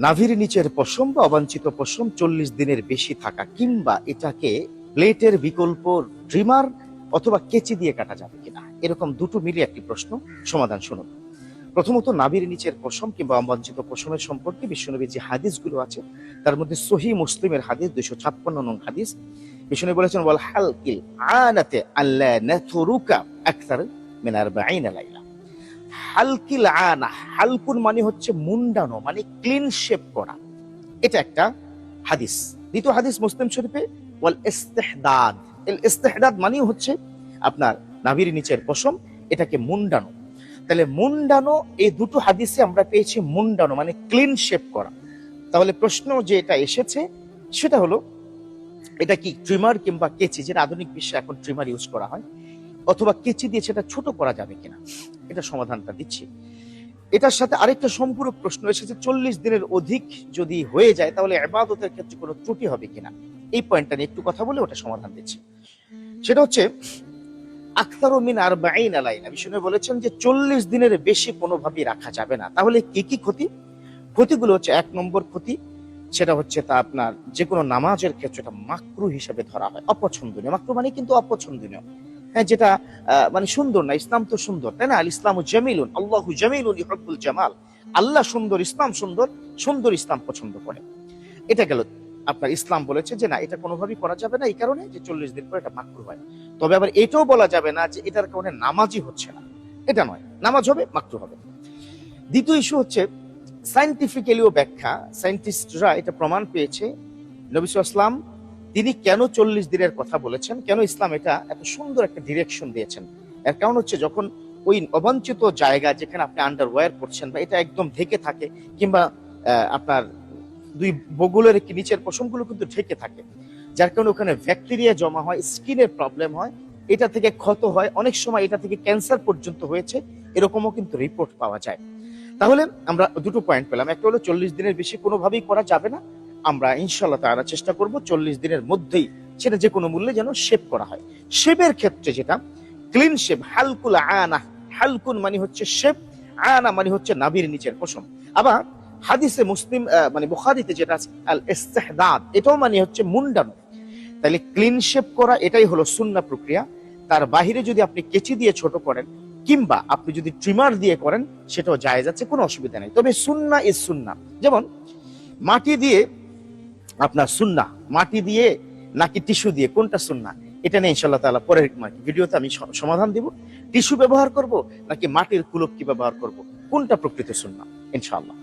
নাভির নিচের পশম বা অবাঞ্ছিত পশম 40 দিনের বেশি থাকা, কিংবা এটাকে ব্লেডের বিকল্প ট্রিমার অথবা কেচি দিয়ে কাটা যাবে কিনা, এরকম দুটো মিলিয়ে একটি প্রশ্ন। সমাধান শুনুন। প্রথমত, নাভির নিচের পশম কিংবা অবাঞ্ছিত পশমের সম্পর্কে বিশ্বনবীর যে হাদিসগুলো আছে তার মধ্যে সহিহ মুসলিমের হাদিস 256 নং হাদিস, বিশ্বনবী বলেছেন ওয়াল হালকিল আনাতে আল্লা নাথরুকা আকসার মিন 40 লাইলা। হালকিল আনা, হালকুন মানে হচ্ছে মুন্ডানো, মানে ক্লিন শেপ করা, এটা একটা হাদিস। দ্বিতীয় হাদিস মুসলিম শরীফে ওয়াল ইস্তিহদাদ, এল ইস্তিহদাদ মানে হচ্ছে আপনার নাভির নিচের পশম, এটাকে মুন্ডানো। তাহলে মুন্ডানো, এই দুটো হাদিসে আমরা পেয়েছি মুন্ডানো মানে ক্লিন শেপ করা। তাহলে প্রশ্ন যে এটা এসেছে সেটা হলো, এটা কি ট্রিমার কিংবা কেচি, যেটা আধুনিক বিশ্বে এখন ট্রিমার ইউজ করা হয়, অথবা কেচি দিয়ে সেটা ছোট করা যাবে কিনা, এটা সমাধানটা দিচ্ছি। এটার সাথে আরেকটা সম্পূরক প্রশ্ন এসেছে, 40 দিনের অধিক যদি হয়ে যায় তাহলে ইবাদতের ক্ষেত্রে কোনো ত্রুটি হবে কিনা। এই পয়েন্টটা নিয়ে একটু কথা বলে ওটা সমাধান দিচ্ছি। সেটা হচ্ছে আকতারু মিন 40 লাইলা, বিষ্ণু বলেছেন যে 40 দিনের বেশি কোনোভাবেই রাখা যাবে না। তাহলে কি কি ক্ষতি? ক্ষতিগুলো হচ্ছে, 1 নম্বর ক্ষতি সেটা হচ্ছে তা আপনার যে কোনো নামাজের ক্ষেত্রে এটা মাকরু হিসেবে ধরা হয়, অপছন্দনীয়। মাকরু মানে কিন্তু অপছন্দনীয়, হ্যাঁ, যেটা মানে সুন্দর না। ইসলাম তো সুন্দর, তাই না? আল ইসলামু জামিলুন, আল্লাহু জামিলুন ইউহিব্বুল জামাল। আল্লাহ সুন্দর, ইসলাম সুন্দর, সুন্দর ইসলাম পছন্দ করে। এটা গেল আপনার, ইসলাম বলেছে যে না, এটা কোনোভাবেই করা যাবে না, এই কারণে যে 40 দিন পর এটা মাকরু হয়। তবে আবার এটাও বলা যাবে না যে এটার কারণে নামাজই হচ্ছে না, এটা নয়, নামাজ হবে, মাকরু হবে। দ্বিতীয় ইস্যু হচ্ছে সায়েন্টিফিক্যালিও ব্যাখ্যা, সায়েন্টিস্টরা এটা প্রমাণ পেয়েছে নবী সাল্লাল্লাহু আলাইহি ওয়াসাল্লাম তিনি কেন 40 দিনের কথা বলেছেন, কেন ইসলাম এটা এত সুন্দর একটা ডিরেকশন দিয়েছেন। এর কারণ হচ্ছে, যখন ওই অবাঞ্ছিত জায়গা যেখানে আপনি আন্ডারওয়্যার পরছেন বা এটা একদম ঢেকে থাকে, কিংবা আপনার দুই বগলের নিচের পশমগুলো কিন্তু ঢেকে থাকে, যার কারণে ওখানে ব্যাকটেরিয়া জমা হয়, স্কিনের প্রবলেম হয়, এটা থেকে ক্ষত হয়, অনেক সময় এটা থেকে ক্যান্সার পর্যন্ত হয়েছে, এরকমও কিন্তু রিপোর্ট পাওয়া যায়। তাহলে আমরা দুটো পয়েন্ট পেলাম। একটা হলো 40 দিনের বেশি কোনোভাবেই করা যাবে না, আমরা ইনশাআল্লাহ তাআলা চেষ্টা করব 40 দিনের মধ্যেই সেটা যে কোনো মূল্যে যেন শেভ করা হয়। শেভের ক্ষেত্রে যেটা ক্লিন শেভ, হালকুল আনা, হালকুন মানে হচ্ছে শেভ, আনা মানে হচ্ছে নাভির নিচের পশম। আবার হাদিসে মুসলিম মানে বুখারীতে যেটা আছে আল ইস্তিহদাদ, এটাও মানে হচ্ছে মুন্ডানো। তাহলে ক্লিন শেভ করা এটাই হলো সুন্নাহ প্রক্রিয়া। তার বাহিরে যদি আপনি কেচি দিয়ে ছোট করেন কিংবা আপনি যদি ট্রিমার দিয়ে করেন সেটাও জায়েজ আছে, কোনো অসুবিধা নেই। তবে সুন্নাহ ইজ সুন্নাহ। যেমন মাটি দিয়ে আপনার সুন্নাহ, মাটি দিয়ে নাকি টিস্যু দিয়ে, কোনটা সুন্নাহ, এটা নিয়ে ইনশাআল্লাহ তাআলা পরের ভিডিওতে আমি সমাধান দিব। টিস্যু ব্যবহার করব নাকি মাটির কুলক্কি ব্যবহার করব, কোনটা প্রকৃত সুন্নাহ, ইনশাআল্লাহ।